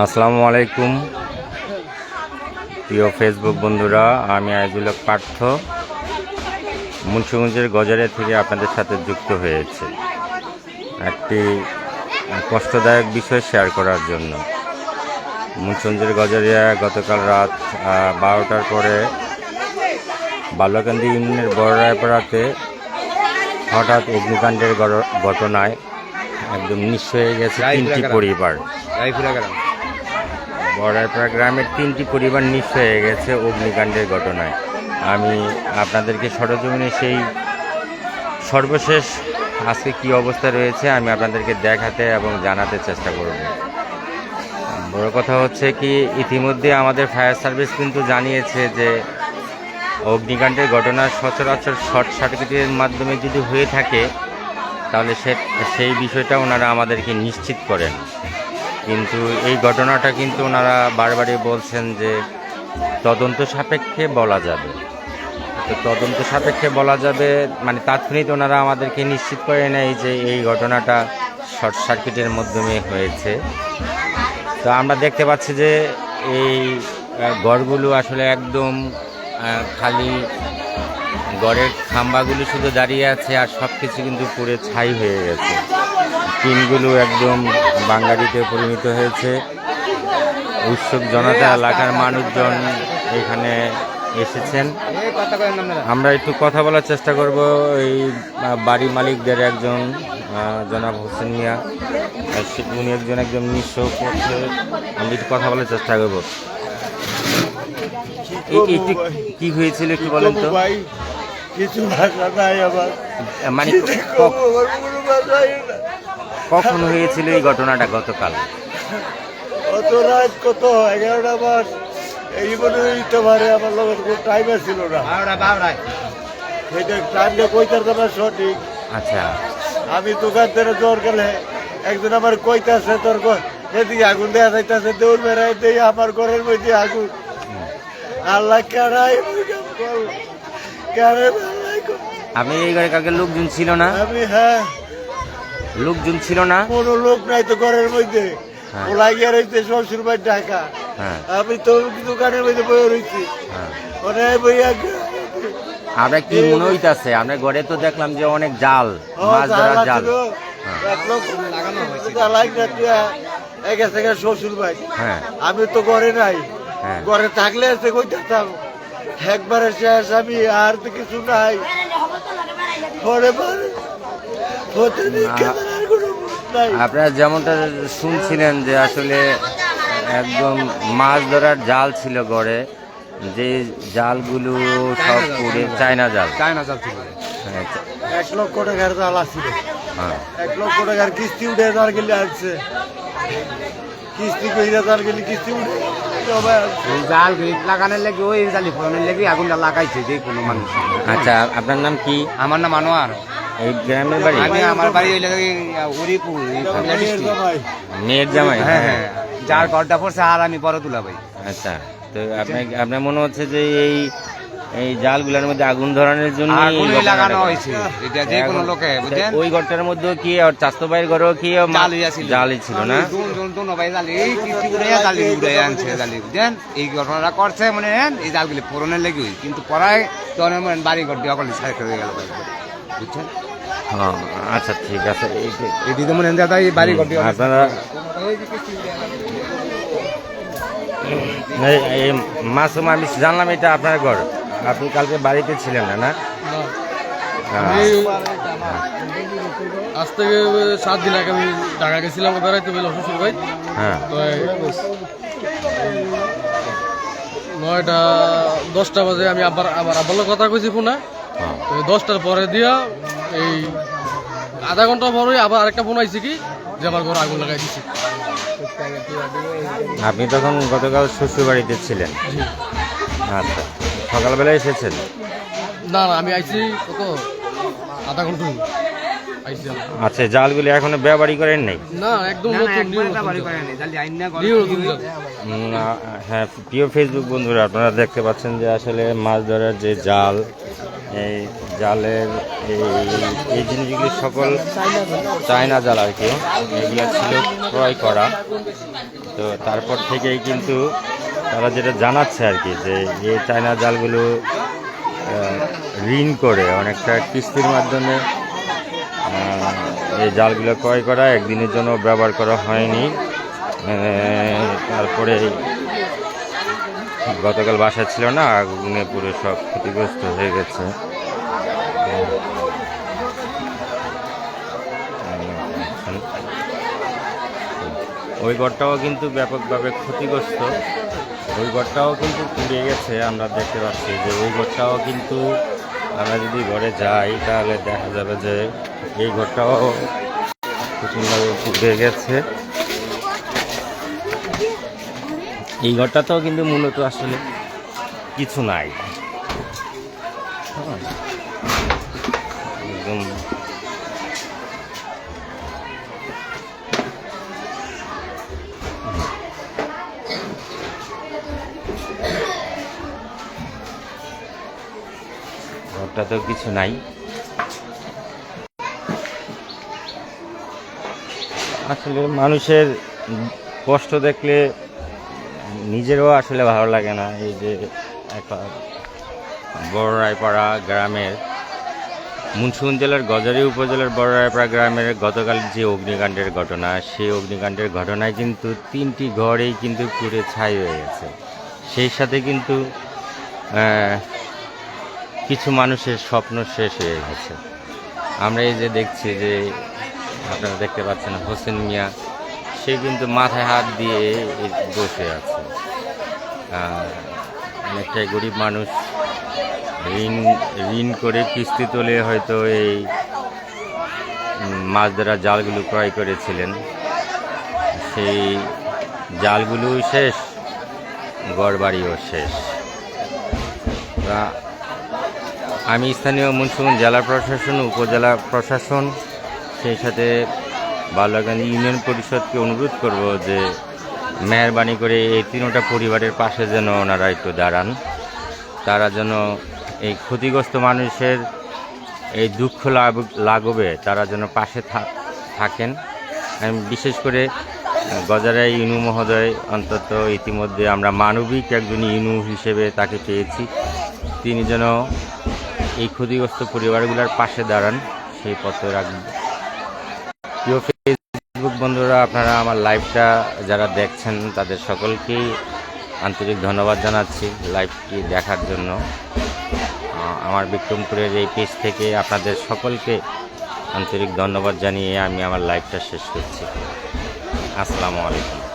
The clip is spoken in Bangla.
আসসালামু আলাইকুম প্রিয় ফেসবুক বন্ধুরা, আমি আইজুল হক পার্থ মুন্সিগঞ্জের গজারিয়া থেকে আপনাদের সাথে যুক্ত হয়েছে একটি কষ্টদায়ক বিষয় শেয়ার করার জন্য। মুন্সিগঞ্জের গজারিয়া গতকাল রাত 12টার পরে বালুকান্দি ইউনিয়নের বড়রায়পাড়াতে হঠাৎ অগ্নিকাণ্ডের ঘটনায় একদম নিঃস্ব হয়ে গেছে 3টি পরিবার। বড়রায়পাড়া গ্রামের 3টি পরিবার নিঃস্ব হয়ে গেছে অগ্নিকাণ্ডের ঘটনায়। আমি আপনাদেরকে সরজমিনে সেই সর্বশেষ আজকে কি অবস্থা রয়েছে আমি আপনাদেরকে দেখাতে এবং জানাতে চেষ্টা করব। বড় কথা হচ্ছে কি, ইতিমধ্যে আমাদের ফায়ার সার্ভিস কিন্তু জানিয়েছে যে অগ্নিকাণ্ডের ঘটনা সচরাচর শর্ট সার্কিটের মাধ্যমে যদি হয়ে থাকে তাহলে সেই বিষয়টা ওনারা আমাদেরকে নিশ্চিত করেন, কিন্তু এই ঘটনাটা কিন্তু ওনারা বারবারই বলছেন যে তদন্ত সাপেক্ষে বলা যাবে। তো তদন্ত সাপেক্ষে বলা যাবে মানে তাৎক্ষণিক ওনারা আমাদেরকে নিশ্চিত করে নেয় যে এই ঘটনাটা শর্ট সার্কিটের মাধ্যমে হয়েছে। তো আমরা দেখতে পাচ্ছি যে এই ঘরগুলো আসলে একদম খালি, ঘরের খাম্বাগুলো শুধু দাঁড়িয়ে আছে আর সব কিছু কিন্তু পুরো ছাই হয়ে গেছে। টিনগুলো একদম বাঙালিতে পরিণত হয়েছে। উৎসুক জনতা, এলাকার মানুষজন এখানে এসেছেন। আমরা একটু কথা বলার চেষ্টা করব এই বাড়ি মালিকদের একজন জনাব হোসেন মিয়া, উনি একজন নিঃস্ব পথে। আমি একটু কথা বলার চেষ্টা করব। কি হয়েছিল একটু বলেন তো? কিছু ভাষা নাই আমার, মানে কখন হয়েছিল এই ঘটনাটা? গতকাল অত রাত কত 11টা মাস এই মনে হইতে পারে। আমার লোকের কোনো টাইম ছিল না, সেটা টাইমটা কইতে না সঠিক। আচ্ছা, আমি দোকান থেকে জ্বর গেলে একজন আমার কইতাছে তোর এদিকে আগুন দেওয়া যাইতেছে, দৌড় বেড়াই দিয়ে আমার ঘরের মধ্যে আগুন। আল্লাহ কেনাই আপনি এই ঘরে কালকে লোকজন ছিল না? আমি হ্যাঁ, লোকজন ছিল না, কোনো লোক নাই তো ঘরের মধ্যে। ওলাই গিয়ে রয়েছে শ্বশুর বাড়ি ঢাকা। আমি তো দোকানের মধ্যে বয়ে রয়েছি। আমরা কি মনে হইতাছে আপনার ঘরে তো দেখলাম যে অনেক জাল, মাছ ধরার জাল শ্বশুর বাড়ি। আমি তো ঘরে নাই, ঘরে থাকলে এসে কইতাম একবারে শেষ। আমি আর তো কিছু নাই। আপনারা যেমনটা শুনছিলেন যে আসলে একদম মাছ ধরার জাল ছিল ঘরে, যে জালগুলো সব পুড়ে চায়না জাল ছিল। 1 লক্ষ টাকার জাল আসছিল। 1 লক্ষ টাকার কিস্তি উঠে জাল গেলে আসছে, কিস্তি কইরা জাল গেলে কিস্তি উঠে জাল লাগানোর লেগে ওই জালি ফোড়নের লেগে আগুনটা লাগাইছে যে কোনো মানুষ। আচ্ছা, আপনার নাম কি? আমার নাম আনোয়ার। এই গ্রামের বাড়ি? আমার বাড়ি ওই উরিপুর, মেয়ের জামাই। হ্যাঁ হ্যাঁ, যার ঘরটা পড়ছে আর আমি বড় তুলা ভাই। আচ্ছা, তো আপনার মনে হচ্ছে যে এই জালগুলোর মধ্যে আগুন ধরানোর জন্য লাগানো হয়েছে এটা যে কোনো লোকে, বুঝছেন? ওই ঘরটার মধ্যে কি আর চাস্তো ভাইয়ের ঘরেও কি জালি ছিল না? এই ঘটনাটা করছে মনে নেন এই জালগুলি পুরনের লেগে, কিন্তু পড়ায় বাড়ি ঘর দিয়ে অকল সাইড হয়ে গেল, বুঝছেন? আচ্ছা, ঠিক আছে। এটি তো মনে হয় বাড়ি ঘর দিয়ে আপনারা মাসুম, আমি জানলাম এটা আপনার ঘর। আপনি কালকে বাড়িতে ছিলেন না? না, আজ থেকে 7 দিন আগে আমি ঢাকা গেছিলাম বেড়াইতে বলে শ্বশুর ভাই। হ্যাঁ, 9টা 10টা বাজে আমি আবার আবার কথা কইছি ফোনে। 10টার পরে দিয়া এই আধা ঘন্টা পরে আবার আরেকটা ফোন আইছে কি যে আমার ঘর আগুন লাগাই দিচ্ছে। আপনি তখন গতকাল শ্বশুর বাড়িতে ছিলেন? আচ্ছা, সকালবেলা এসেছেন? না না, আমি আইছি কত আধা ঘন্টা আইছি আমরা। আচ্ছা, জালগুলি এখনো ব্যবহারই করেন নাই? না একদম না, না, নতুন একবার ব্যবহারই করে নাই, জাল আইন না নিউ নতুন জাল। হ্যাঁ, প্রিয় ফেসবুক বন্ধুরা, আপনারা দেখতে পাচ্ছেন যে আসলে মাছ ধরার যে জাল, এই জালের এই জিনিসগুলি সকল চায়না জাল আর কি, এগুলো ছিল ক্রয় করা। তো তারপর থেকেই কিন্তু তারা যেটা জানাচ্ছে আর কি, যে এই চায়না জালগুলো ঋণ করে অনেকটা কিস্তির মাধ্যমে এই জালগুলো ক্রয় করা, একদিনের জন্য ব্যবহার করা হয়নি। তারপরে গতকাল বাসা ছিল না, আগুনে পুরো সব ক্ষতিগ্রস্ত হয়ে গেছে। ওই ঘরটাও কিন্তু ব্যাপকভাবে ক্ষতিগ্রস্ত, ওই ঘরটাও কিন্তু পুড়ে গেছে। আমরা দেখতে পাচ্ছি যে ওই ঘরটাও কিন্তু, আমরা যদি ঘরে যাই তাহলে দেখা যাবে যে এই ঘরটাও প্রচুরভাবে পুড়ে গেছে। এই ঘরটাতেও কিন্তু মূলত আসলে কিছু নাই, একদম ঘরটাতেও কিছু নাই। আসলে মানুষের কষ্ট দেখলে নিজেরও আসলে ভালো লাগে না। এই যে একটা বড় রায়পাড়া গ্রামের, মুন্সিগঞ্জ জেলার গজারি উপজেলার বড় রায়পাড়া গ্রামের গতকাল যে অগ্নিকাণ্ডের ঘটনা, সেই অগ্নিকাণ্ডের ঘটনায় কিন্তু 3টি ঘরেই কিন্তু পুড়ে ছাই হয়ে গেছে। সেই সাথে কিন্তু কিছু মানুষের স্বপ্ন শেষ হয়ে গেছে। আমরা এই যে দেখছি যে, আপনারা দেখতে পাচ্ছেন হোসেন মিয়া, সে কিন্তু মাথায় হাত দিয়ে বসে আছে। অনেকটাই গরিব মানুষ, ঋণ করে কিস্তি তোলে হয়তো এই মাছ ধরার জালগুলো ক্রয় করেছিলেন। সেই জালগুলো শেষ, ঘরবাড়িও শেষ। আমি স্থানীয় মুন্সিগঞ্জ জেলা প্রশাসন, উপজেলা প্রশাসন, সেই সাথে বালুয়াকান্দি ইউনিয়ন পরিষদকে অনুরোধ করব যে মেহরবানি করে এই 3টা পরিবারের পাশে যেন ওনারা একটু দাঁড়ান। তারা যেন এই ক্ষতিগ্রস্ত মানুষের এই দুঃখ লাঘবে তারা যেন পাশে থাকেন। আমি বিশেষ করে গজারাই ইনু মহোদয়, অন্তত ইতিমধ্যে আমরা মানবিক একজন ইনু হিসেবে তাকে পেয়েছি, তিনি যেন এই ক্ষতিগ্রস্ত পরিবারগুলোর পাশে দাঁড়ান, সেই পথে রাখবেন। প্রিয় ফেসবুক বন্ধুরা, আপনারা আমার লাইভটা যারা দেখছেন তাদের সকলকেই আন্তরিক ধন্যবাদ জানাচ্ছি লাইভটি দেখার জন্য। আমার বিক্রমপুরের এই পেজ থেকে আপনাদের সকলকে আন্তরিক ধন্যবাদ জানিয়ে আমি আমার লাইভটা শেষ করছি। আসসালামু আলাইকুম।